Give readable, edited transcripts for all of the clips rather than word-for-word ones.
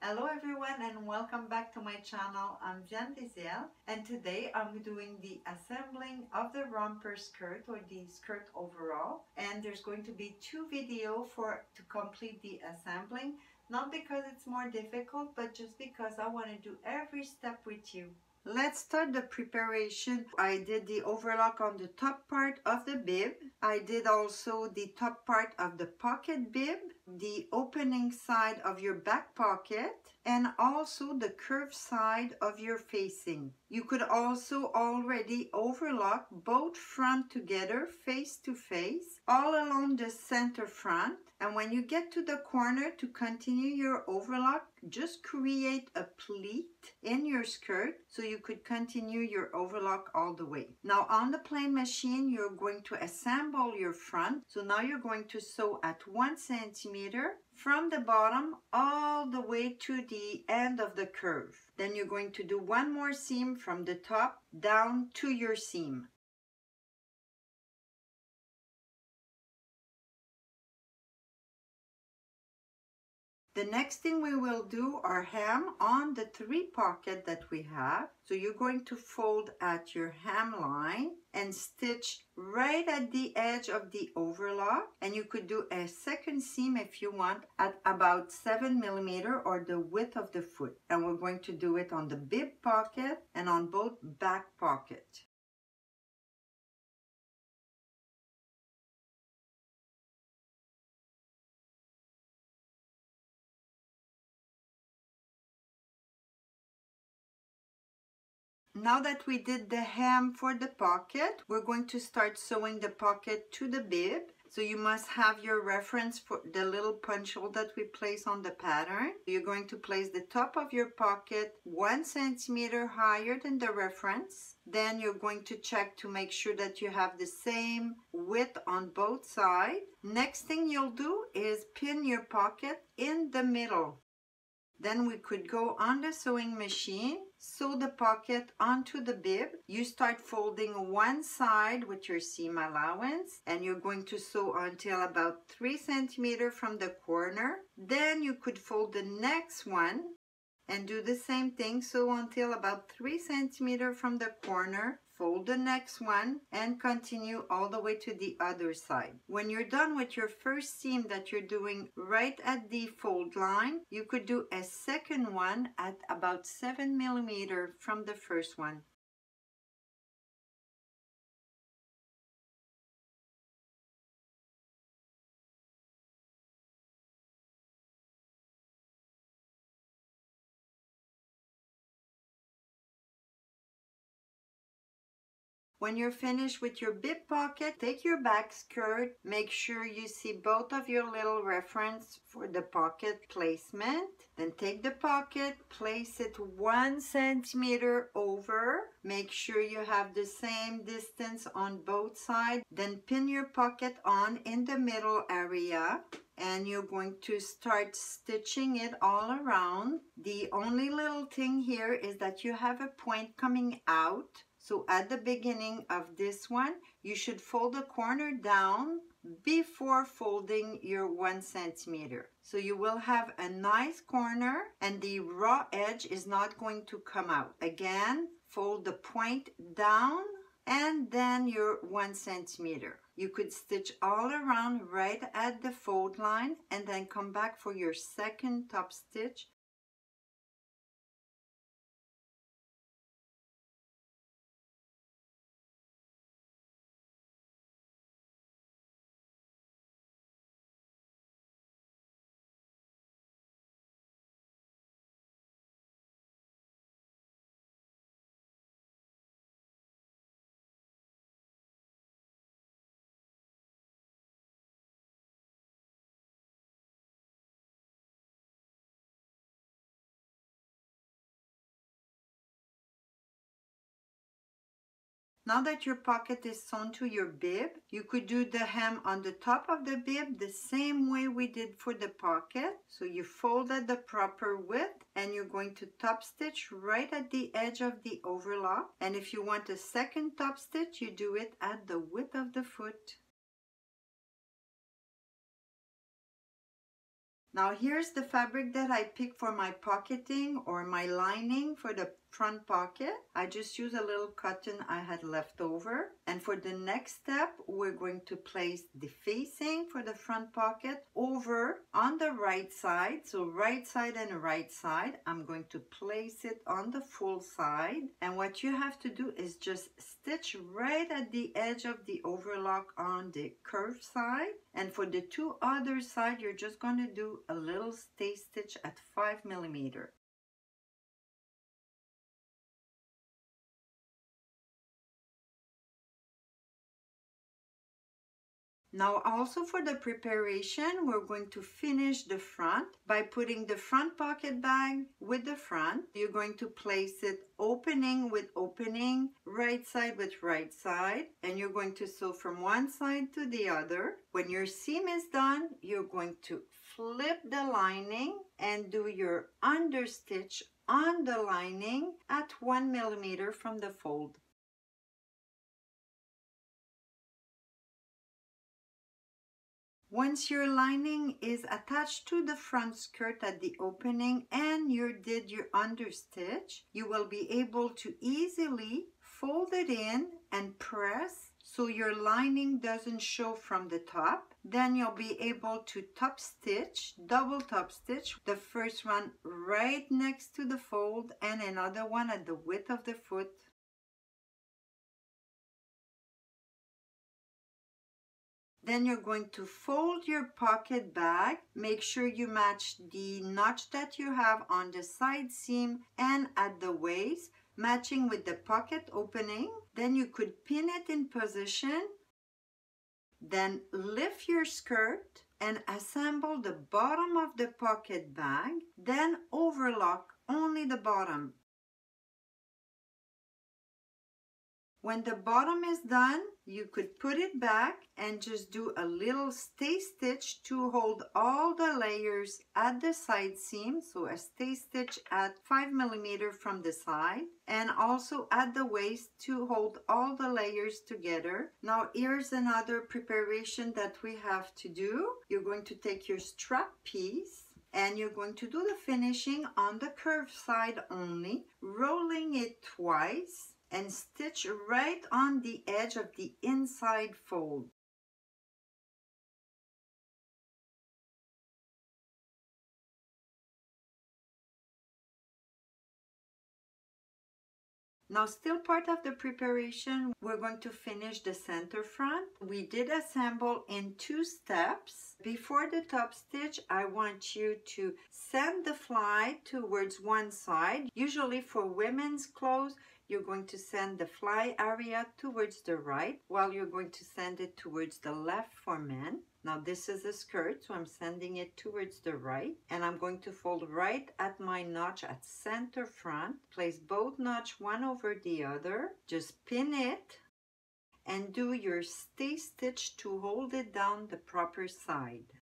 Hello everyone and welcome back to my channel. I'm Deziel and today I'm doing the assembling of the romper skirt or the skirt overall, and there's going to be two videos to complete the assembling, not because it's more difficult but just because I want to do every step with you. Let's start the preparation. I did the overlock on the top part of the bib. I did also the top part of the pocket bib, the opening side of your back pocket, and also the curved side of your facing. You could also already overlock both front together, face to face, all along the center front. And when you get to the corner to continue your overlock, just create a pleat in your skirt so you could continue your overlock all the way. Now on the plain machine, you're going to assemble your front. So now you're going to sew at 1 centimeter from the bottom all the way to the end of the curve. Then you're going to do one more seam from the top down to your seam. The next thing we will do are hem on the 3 pockets that we have. So you're going to fold at your hem line and stitch right at the edge of the overlock. And you could do a second seam if you want at about 7 millimeter or the width of the foot. And we're going to do it on the bib pocket and on both back pocket. Now that we did the hem for the pocket, we're going to start sewing the pocket to the bib. So you must have your reference for the little punch hole that we place on the pattern. You're going to place the top of your pocket 1 centimeter higher than the reference. Then you're going to check to make sure that you have the same width on both sides. Next thing you'll do is pin your pocket in the middle. Then we could go on the sewing machine, sew the pocket onto the bib. You start folding one side with your seam allowance, and you're going to sew until about 3 centimeters from the corner. Then you could fold the next one and do the same thing, sew until about 3 centimeters from the corner. Fold the next one and continue all the way to the other side. When you're done with your first seam that you're doing right at the fold line, you could do a second one at about 7 millimeters from the first one. When you're finished with your bib pocket, take your back skirt, make sure you see both of your little reference for the pocket placement. Then take the pocket, place it 1 centimeter over. Make sure you have the same distance on both sides. Then pin your pocket on in the middle area. And you're going to start stitching it all around. The only little thing here is that you have a point coming out. So at the beginning of this one, you should fold the corner down before folding your 1 centimeter. So you will have a nice corner and the raw edge is not going to come out. Again, fold the point down and then your 1 centimeter. You could stitch all around right at the fold line and then come back for your second top stitch. Now that your pocket is sewn to your bib, you could do the hem on the top of the bib the same way we did for the pocket. So you fold at the proper width and you're going to top stitch right at the edge of the overlock. And if you want a second top stitch, you do it at the width of the foot. Now here's the fabric that I picked for my pocketing or my lining for the front pocket. I just use a little cotton I had left over. And for the next step, we're going to place the facing for the front pocket over on the right side. So right side and right side. I'm going to place it on the full side. And what you have to do is just stitch right at the edge of the overlock on the curved side. And for the two other side, you're just going to do a little stay stitch at 5 millimeter. Now also for the preparation, we're going to finish the front by putting the front pocket bag with the front. You're going to place it opening with opening, right side with right side, and you're going to sew from one side to the other. When your seam is done, you're going to flip the lining and do your understitch on the lining at 1 millimeter from the fold. Once your lining is attached to the front skirt at the opening and you did your understitch, you will be able to easily fold it in and press so your lining doesn't show from the top. Then you'll be able to top stitch, double top stitch, the first one right next to the fold and another one at the width of the foot. Then you're going to fold your pocket bag. Make sure you match the notch that you have on the side seam and at the waist, matching with the pocket opening. Then you could pin it in position. Then lift your skirt and assemble the bottom of the pocket bag. Then overlock only the bottom. When the bottom is done, you could put it back and just do a little stay stitch to hold all the layers at the side seam. So a stay stitch at 5 millimeter from the side and also at the waist to hold all the layers together. Now here's another preparation that we have to do. You're going to take your strap piece and you're going to do the finishing on the curved side only, rolling it twice and stitch right on the edge of the inside fold. Now still part of the preparation, we're going to finish the center front. We did assemble in 2 steps. Before the top stitch, I want you to send the fly towards one side. Usually for women's clothes, you're going to send the fly area towards the right, while you're going to send it towards the left for men. Now this is a skirt, so I'm sending it towards the right, and I'm going to fold right at my notch at center front. Place both notch one over the other. Just pin it and do your stay stitch to hold it down the proper side.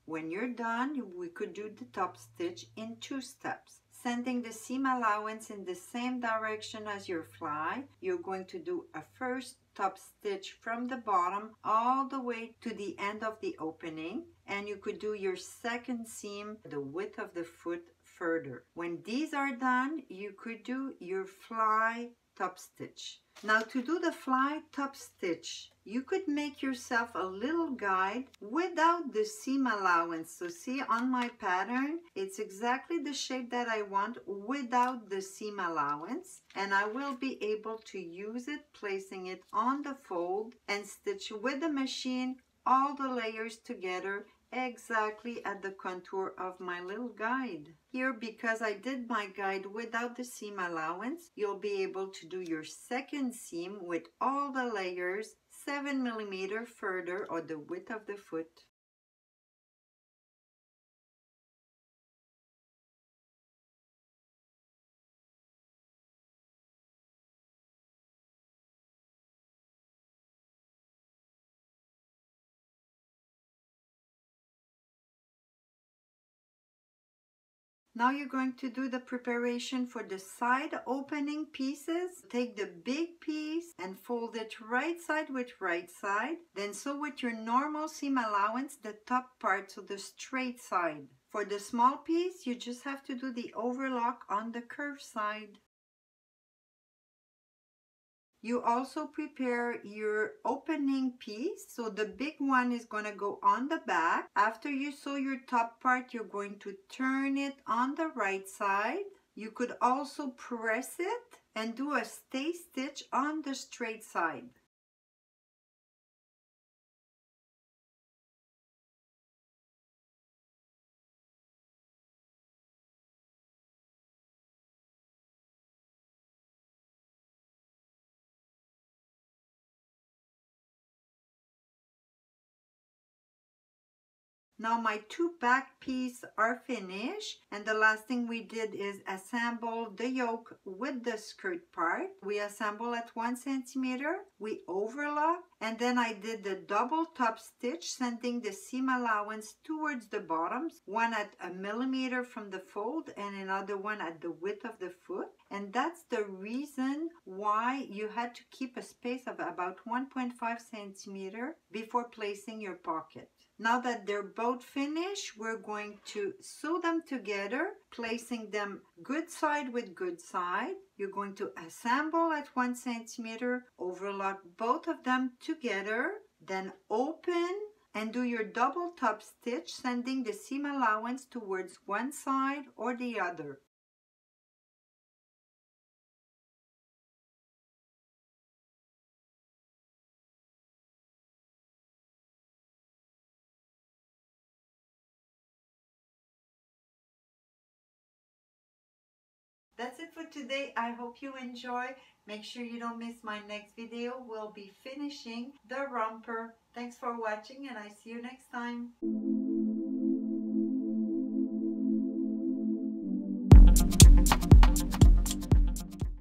When you're done, we could do the top stitch in 2 steps. Sending the seam allowance in the same direction as your fly, you're going to do a first top stitch from the bottom all the way to the end of the opening, and you could do your second seam the width of the foot further. When these are done, you could do your fly top stitch. Now to do the fly top stitch, you could make yourself a little guide without the seam allowance. So see on my pattern, it's exactly the shape that I want without the seam allowance, and I will be able to use it placing it on the fold and stitch with the machine all the layers together exactly at the contour of my little guide. Here, because I did my guide without the seam allowance, you'll be able to do your second seam with all the layers 7 millimeter further or the width of the foot. Now you're going to do the preparation for the side opening pieces. Take the big piece and fold it right side with right side. Then sew with your normal seam allowance the top part, so the straight side. For the small piece, you just have to do the overlock on the curved side. You also prepare your opening piece. So the big one is going to go on the back. After you sew your top part, you're going to turn it on the right side. You could also press it and do a stay stitch on the straight side. Now my two back pieces are finished, and the last thing we did is assemble the yoke with the skirt part. We assemble at 1 centimeter, we overlock, and then I did the double top stitch, sending the seam allowance towards the bottoms, one at 1 millimeter from the fold and another one at the width of the foot. And that's the reason why you had to keep a space of about 1.5 centimeter before placing your pocket. Now that they're both finished, we're going to sew them together, placing them good side with good side. You're going to assemble at 1 centimeter, overlock both of them together, then open and do your double top stitch, sending the seam allowance towards one side or the other. That's it for today. I hope you enjoy. Make sure you don't miss my next video. We'll be finishing the romper. Thanks for watching, and I see you next time.